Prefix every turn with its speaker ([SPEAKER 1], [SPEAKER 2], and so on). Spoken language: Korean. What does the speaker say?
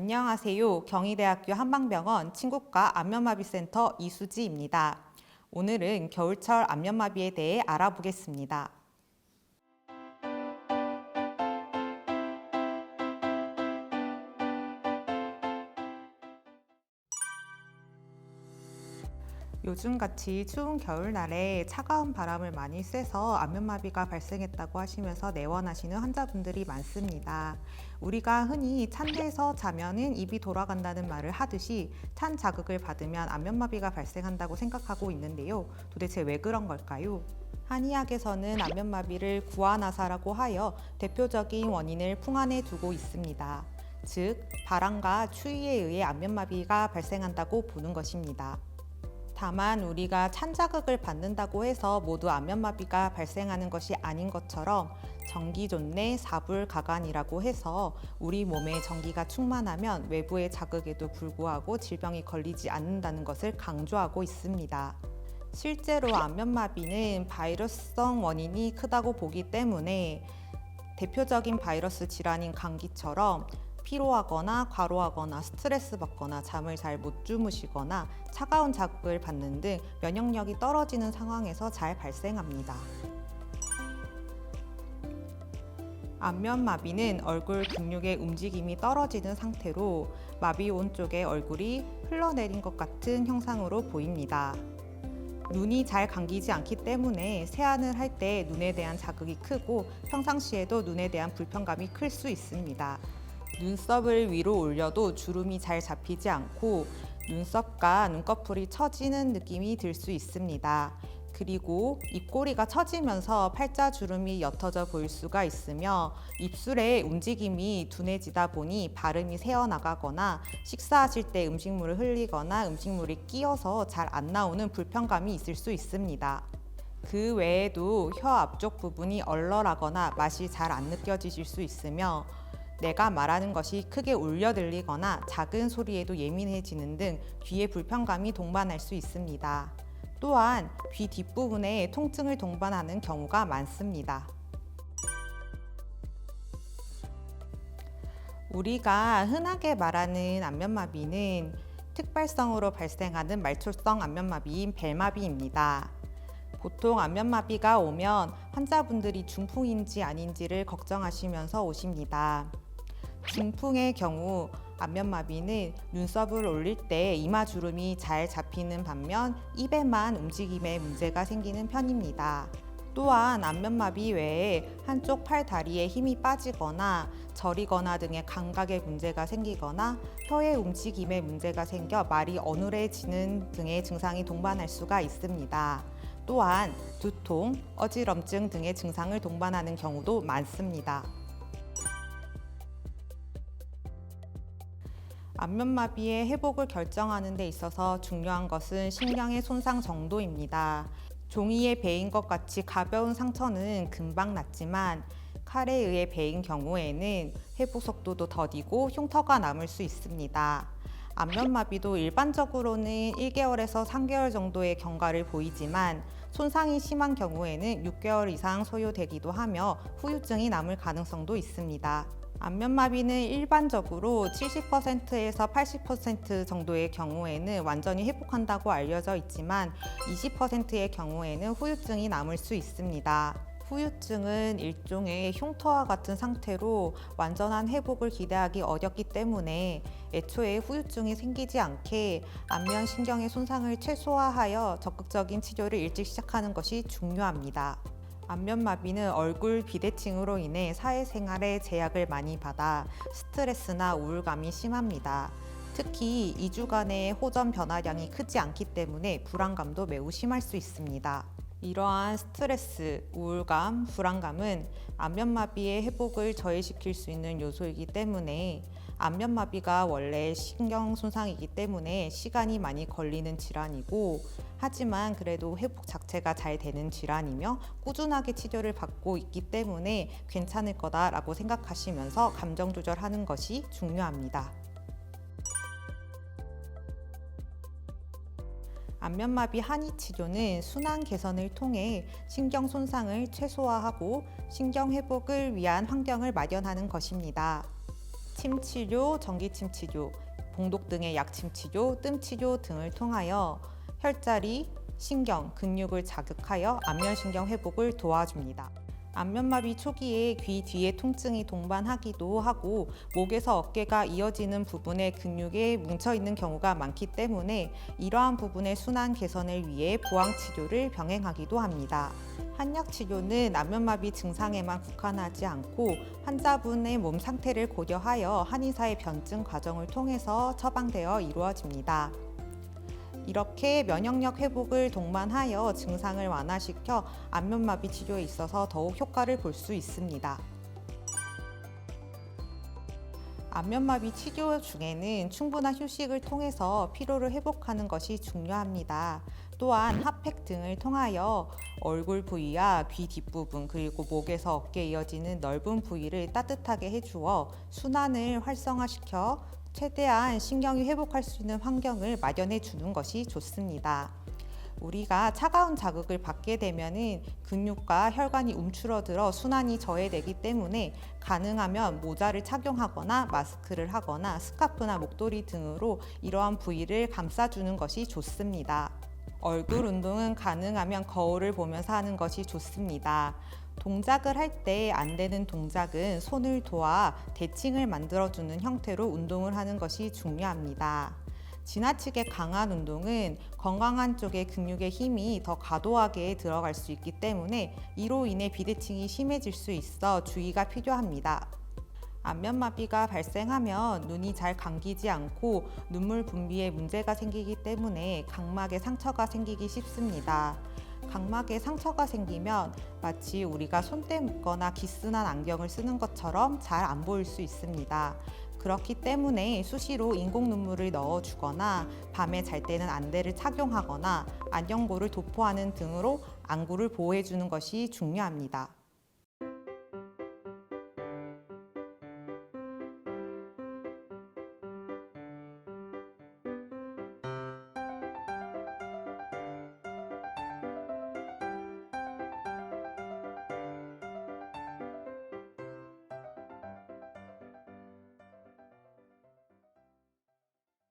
[SPEAKER 1] 안녕하세요. 경희대학교 한방병원 친구과 안면마비센터 이수지입니다. 오늘은 겨울철 안면마비에 대해 알아보겠습니다. 요즘같이 추운 겨울날에 차가운 바람을 많이 쐬서 안면마비가 발생했다고 하시면서 내원하시는 환자분들이 많습니다. 우리가 흔히 찬 데서 자면은 입이 돌아간다는 말을 하듯이 찬 자극을 받으면 안면마비가 발생한다고 생각하고 있는데요. 도대체 왜 그런 걸까요? 한의학에서는 안면마비를 구안아사라고 하여 대표적인 원인을 풍안에 두고 있습니다. 즉, 바람과 추위에 의해 안면마비가 발생한다고 보는 것입니다. 다만 우리가 찬 자극을 받는다고 해서 모두 안면마비가 발생하는 것이 아닌 것처럼 전기존내 사불가관이라고 해서 우리 몸에 전기가 충만하면 외부의 자극에도 불구하고 질병이 걸리지 않는다는 것을 강조하고 있습니다. 실제로 안면마비는 바이러스성 원인이 크다고 보기 때문에 대표적인 바이러스 질환인 감기처럼 피로하거나 과로하거나 스트레스 받거나 잠을 잘 못 주무시거나 차가운 자극을 받는 등 면역력이 떨어지는 상황에서 잘 발생합니다. 안면마비는 얼굴 근육의 움직임이 떨어지는 상태로 마비 온 쪽의 얼굴이 흘러내린 것 같은 형상으로 보입니다. 눈이 잘 감기지 않기 때문에 세안을 할 때 눈에 대한 자극이 크고 평상시에도 눈에 대한 불편감이 클 수 있습니다. 눈썹을 위로 올려도 주름이 잘 잡히지 않고 눈썹과 눈꺼풀이 처지는 느낌이 들 수 있습니다. 그리고 입꼬리가 처지면서 팔자주름이 옅어져 보일 수가 있으며 입술의 움직임이 둔해지다 보니 발음이 새어나가거나 식사하실 때 음식물을 흘리거나 음식물이 끼어서 잘 안 나오는 불편감이 있을 수 있습니다. 그 외에도 혀 앞쪽 부분이 얼얼하거나 맛이 잘 안 느껴지실 수 있으며 내가 말하는 것이 크게 울려 들리거나 작은 소리에도 예민해지는 등 귀에 불편감이 동반할 수 있습니다. 또한 귀 뒷부분에 통증을 동반하는 경우가 많습니다. 우리가 흔하게 말하는 안면마비는 특발성으로 발생하는 말초성 안면마비인 벨마비입니다. 보통 안면마비가 오면 환자분들이 중풍인지 아닌지를 걱정하시면서 오십니다. 중풍의 경우 안면마비는 눈썹을 올릴 때 이마주름이 잘 잡히는 반면 입에만 움직임에 문제가 생기는 편입니다. 또한 안면마비 외에 한쪽 팔 다리에 힘이 빠지거나 저리거나 등의 감각에 문제가 생기거나 혀의 움직임에 문제가 생겨 말이 어눌해지는 등의 증상이 동반할 수가 있습니다. 또한 두통, 어지럼증 등의 증상을 동반하는 경우도 많습니다. 안면마비의 회복을 결정하는 데 있어서 중요한 것은 신경의 손상 정도입니다. 종이에 베인 것 같이 가벼운 상처는 금방 낫지만 칼에 의해 베인 경우에는 회복 속도도 더디고 흉터가 남을 수 있습니다. 안면마비도 일반적으로는 1개월에서 3개월 정도의 경과를 보이지만 손상이 심한 경우에는 6개월 이상 소요되기도 하며 후유증이 남을 가능성도 있습니다. 안면마비는 일반적으로 70%에서 80% 정도의 경우에는 완전히 회복한다고 알려져 있지만 20%의 경우에는 후유증이 남을 수 있습니다. 후유증은 일종의 흉터와 같은 상태로 완전한 회복을 기대하기 어렵기 때문에 애초에 후유증이 생기지 않게 안면 신경의 손상을 최소화하여 적극적인 치료를 일찍 시작하는 것이 중요합니다. 안면마비는 얼굴 비대칭으로 인해 사회생활에 제약을 많이 받아 스트레스나 우울감이 심합니다. 특히 2주간의 호전 변화량이 크지 않기 때문에 불안감도 매우 심할 수 있습니다. 이러한 스트레스, 우울감, 불안감은 안면마비의 회복을 저해시킬 수 있는 요소이기 때문에 안면마비가 원래 신경 손상이기 때문에 시간이 많이 걸리는 질환이고 하지만 그래도 회복 자체가 잘 되는 질환이며 꾸준하게 치료를 받고 있기 때문에 괜찮을 거다라고 생각하시면서 감정 조절하는 것이 중요합니다. 안면마비 한의 치료는 순환 개선을 통해 신경 손상을 최소화하고 신경 회복을 위한 환경을 마련하는 것입니다. 침 치료, 전기침 치료, 봉독 등의 약침 치료, 뜸 치료 등을 통하여 혈자리, 신경, 근육을 자극하여 안면신경 회복을 도와줍니다. 안면마비 초기에 귀 뒤에 통증이 동반하기도 하고 목에서 어깨가 이어지는 부분에 근육에 뭉쳐있는 경우가 많기 때문에 이러한 부분의 순환 개선을 위해 보왕치료를 병행하기도 합니다. 한약치료는 안면마비 증상에만 국한하지 않고 환자분의 몸 상태를 고려하여 한의사의 변증 과정을 통해서 처방되어 이루어집니다. 이렇게 면역력 회복을 동반하여 증상을 완화시켜 안면마비 치료에 있어서 더욱 효과를 볼 수 있습니다. 안면마비 치료 중에는 충분한 휴식을 통해서 피로를 회복하는 것이 중요합니다. 또한 핫팩 등을 통하여 얼굴 부위와 귀 뒷부분 그리고 목에서 어깨에 이어지는 넓은 부위를 따뜻하게 해주어 순환을 활성화시켜 최대한 신경이 회복할 수 있는 환경을 마련해 주는 것이 좋습니다. 우리가 차가운 자극을 받게 되면 근육과 혈관이 움츠러들어 순환이 저해되기 때문에 가능하면 모자를 착용하거나 마스크를 하거나 스카프나 목도리 등으로 이러한 부위를 감싸주는 것이 좋습니다. 얼굴 운동은 가능하면 거울을 보면서 하는 것이 좋습니다. 동작을 할 때 안 되는 동작은 손을 도와 대칭을 만들어주는 형태로 운동을 하는 것이 중요합니다. 지나치게 강한 운동은 건강한 쪽의 근육의 힘이 더 과도하게 들어갈 수 있기 때문에 이로 인해 비대칭이 심해질 수 있어 주의가 필요합니다. 안면마비가 발생하면 눈이 잘 감기지 않고 눈물 분비에 문제가 생기기 때문에 각막에 상처가 생기기 쉽습니다. 각막에 상처가 생기면 마치 우리가 손때 묶거나 기스난 안경을 쓰는 것처럼 잘 안 보일 수 있습니다. 그렇기 때문에 수시로 인공 눈물을 넣어주거나 밤에 잘 때는 안대를 착용하거나 안경고를 도포하는 등으로 안구를 보호해주는 것이 중요합니다.